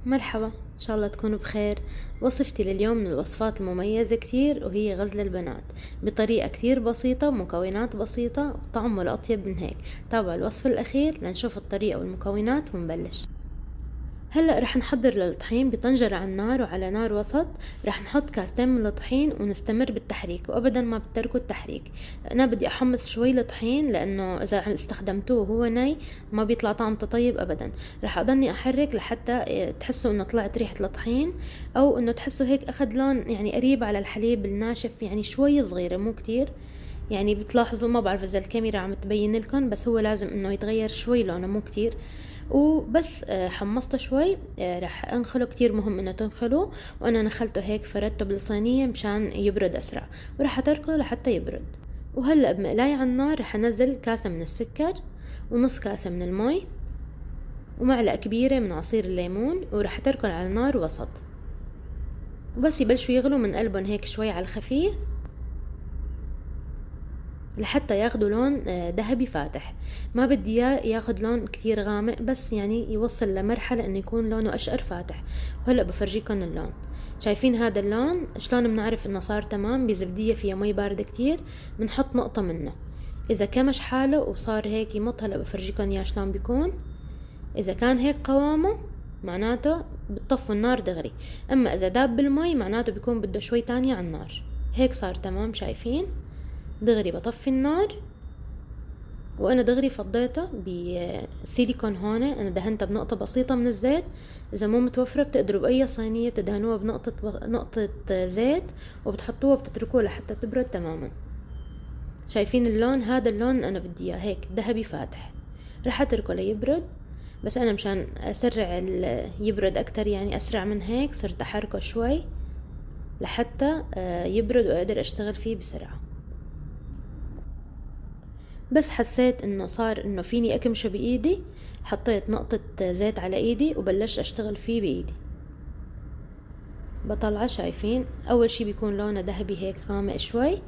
مرحبا، إن شاء الله تكونوا بخير. وصفتي لليوم من الوصفات المميزة كتير، وهي غزل البنات بطريقة كتير بسيطة، مكونات بسيطة، وطعم ولا أطيب من هيك. تابعوا الوصف الأخير لنشوف الطريقة والمكونات ونبلش. هلأ رح نحضر للطحين بطنجرة على النار وعلى نار وسط. رح نحط كاستين من الطحين ونستمر بالتحريك، وأبدا ما بتركوا التحريك. أنا بدي أحمص شوي الطحين لأنه إذا استخدمتوه وهو ني ما بيطلع طعمته طيب أبدا. رح أضلني أحرك لحتى تحسوا إنه طلعت ريحة الطحين، أو إنه تحسوا هيك أخذ لون يعني قريب على الحليب الناشف، يعني شوي صغيرة مو كتير. يعني بتلاحظوا، ما بعرف إذا الكاميرا عم تبين لكم، بس هو لازم إنه يتغير شوي لونه مو كتير. وبس حمصته شوي. رح انخله، كتير مهم انه تنخلوه. وانا نخلته هيك، فردته بالصينية مشان يبرد اسرع، ورح اتركه لحتى يبرد. وهلأ بمقلاية على النار رح انزل كاسة من السكر، ونص كاسة من المي، ومعلقة كبيرة من عصير الليمون، ورح اتركهم على النار وسط. وبس يبلشوا يغلوا من قلبهم هيك شوي على الخفيف لحتى ياخدوا لون ذهبي فاتح. ما بدي اياه ياخد لون كتير غامق، بس يعني يوصل لمرحلة انه يكون لونه اشقر فاتح. وهلأ بفرجيكم اللون. شايفين هذا اللون؟ شلون بنعرف انه صار تمام؟ بزبدية فيها مي باردة كتير بنحط نقطة منه. اذا كمش حاله وصار هيك يمط، هلأ بفرجيكم اياه شلون بيكون. اذا كان هيك قوامه معناته بتطفوا النار دغري، اما اذا داب بالمي معناته بيكون بده شوي تانية على النار. هيك صار تمام، شايفين؟ دغري بطفي النار. وانا دغري فضيته بسيليكون هون، انا دهنتها بنقطة بسيطة من الزيت. اذا مو متوفرة بتقدروا باي صينية بتدهنوها نقطة زيت، وبتحطوها وبتتركوها لحتى تبرد تماما. شايفين اللون؟ هذا اللون انا بدي اياه هيك ذهبي فاتح. رح اتركه ليبرد، بس انا مشان اسرع يبرد اكتر، يعني اسرع من هيك، صرت احركه شوي لحتى يبرد واقدر اشتغل فيه بسرعة. بس حسيت انه صار انه فيني اكمشه بايدي، حطيت نقطة زيت على ايدي وبلشت اشتغل فيه بايدي. بطلعه، شايفين؟ اول شي بيكون لونه ذهبي هيك غامق شوي.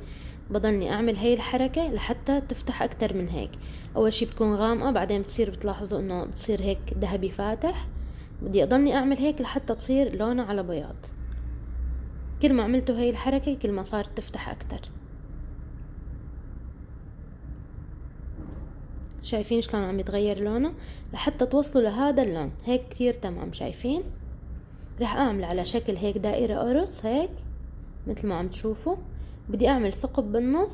بضلني اعمل هاي الحركة لحتى تفتح اكتر من هيك. اول شي بتكون غامقة، بعدين بتلاحظوا انه بتصير هيك ذهبي فاتح. بدي اضلني اعمل هيك لحتى تصير لونه على بياض. كل ما عملتوا هاي الحركة كل ما صارت تفتح اكتر. شايفين شلون عم يتغير لونه؟ لحتى توصلوا لهذا اللون هيك كتير تمام. شايفين؟ رح اعمل على شكل هيك دائرة قرص هيك مثل ما عم تشوفوا. بدي اعمل ثقب بالنص،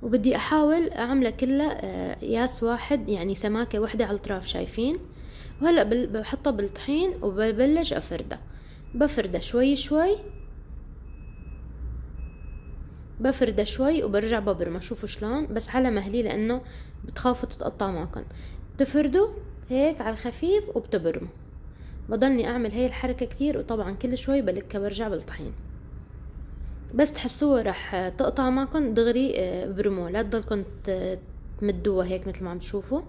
وبدي احاول اعمله كله ياس واحد، يعني سماكة وحدة على الاطراف. شايفين؟ وهلأ بحطه بالطحين وببلش افرده. بفرده شوي شوي، بفرده شوي وبرجع ببرمه. شوفوا شلون؟ بس على مهلي لانه بتخافوا تتقطع معكم. تفردوا هيك على الخفيف وبتبرموا. بضلني اعمل هاي الحركة كتير، وطبعا كل شوي بلكها برجع بالطحين. بس تحسوها رح تقطع معكم دغري برموه، لا تضلكم تمدوها هيك مثل ما عم تشوفوا.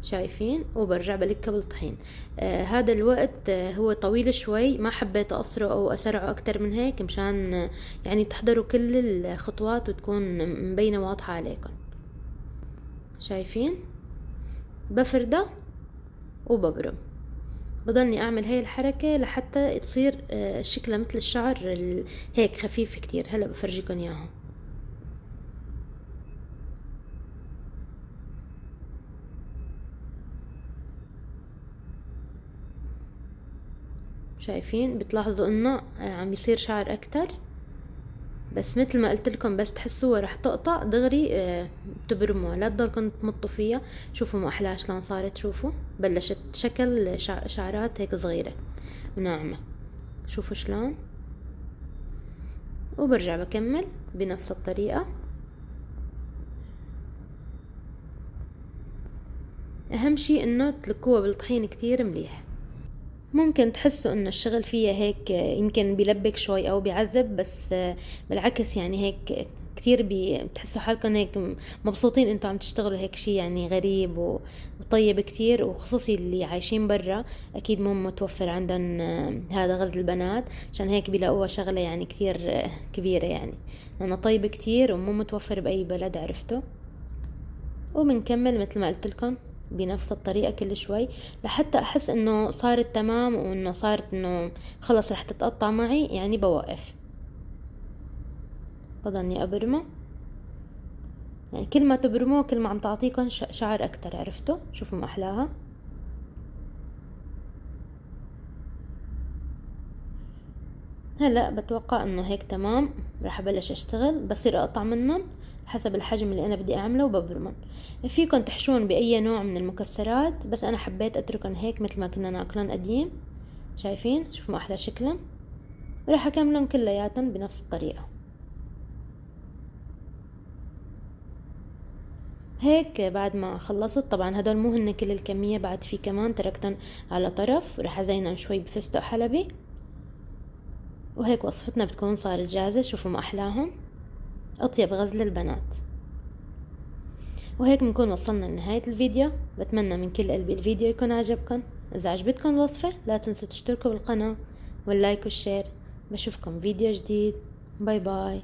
شايفين؟ وبرجع بلكها بالطحين. هذا الوقت هو طويل شوي، ما حبيت اقصره او اسرعه اكتر من هيك، مشان يعني تحضروا كل الخطوات وتكون مبينة واضحة عليكم. شايفين؟ بفرده وببرم. بضلني اعمل هاي الحركة لحتى تصير شكلها مثل الشعر هيك خفيف كتير. هلا بفرجيكم اياها. شايفين؟ بتلاحظوا انه عم يصير شعر اكتر. بس مثل ما قلت لكم، بس تحسوها رح تقطع دغري بتبرموها، لا تضلكم تمطوا فيها. شوفوا ما احلاها شلون صارت. شوفوا بلشت شكل شعرات هيك صغيرة وناعمة. شوفوا شلون. وبرجع بكمل بنفس الطريقة. اهم شي انه تلكوها بالطحين كتير مليح. ممكن تحسوا انه الشغل فيها هيك يمكن بيلبك شوي او بيعذب، بس بالعكس يعني هيك كتير بتحسوا حالكم هيك مبسوطين انتوا عم تشتغلوا هيك شي يعني غريب وطيب كتير. وخصوصي اللي عايشين برا اكيد مو متوفر عندهم هذا غزل البنات، عشان هيك بيلاقوها شغلة يعني كتير كبيرة، يعني لانه طيب كتير ومو متوفر باي بلد، عرفتوا. وبنكمل مثل ما قلت لكم بنفس الطريقة كل شوي لحتى احس انه صارت تمام وانه صارت انه خلص رح تتقطع معي، يعني بوقف. بضلني ابرمه، يعني كل ما تبرموه كل ما عم تعطيكم شعر اكتر. عرفتوا؟ شوفوا ما احلاها. هلا بتوقع انه هيك تمام، رح ابلش اشتغل. بصير اقطع منهم حسب الحجم اللي انا بدي اعمله وببرمن. فيكن تحشون باي نوع من المكسرات، بس انا حبيت اتركن هيك مثل ما كنا ناكلن قديم. شايفين؟ شوفوا ما احلى شكلن. وراح اكملن كلياتن بنفس الطريقة. هيك بعد ما خلصت، طبعا هدول مو هن كل الكمية، بعد في كمان تركتن على طرف، رح ازينن شوي بفستق حلبي. وهيك وصفتنا بتكون صارت جاهزة. شوفوا ما احلاهم، اطيب غزل البنات. وهيك بنكون وصلنا لنهاية الفيديو. بتمنى من كل قلبي الفيديو يكون عجبكم. اذا عجبتكم الوصفة لا تنسوا تشتركوا بالقناة واللايك والشير. بشوفكم فيديو جديد. باي باي.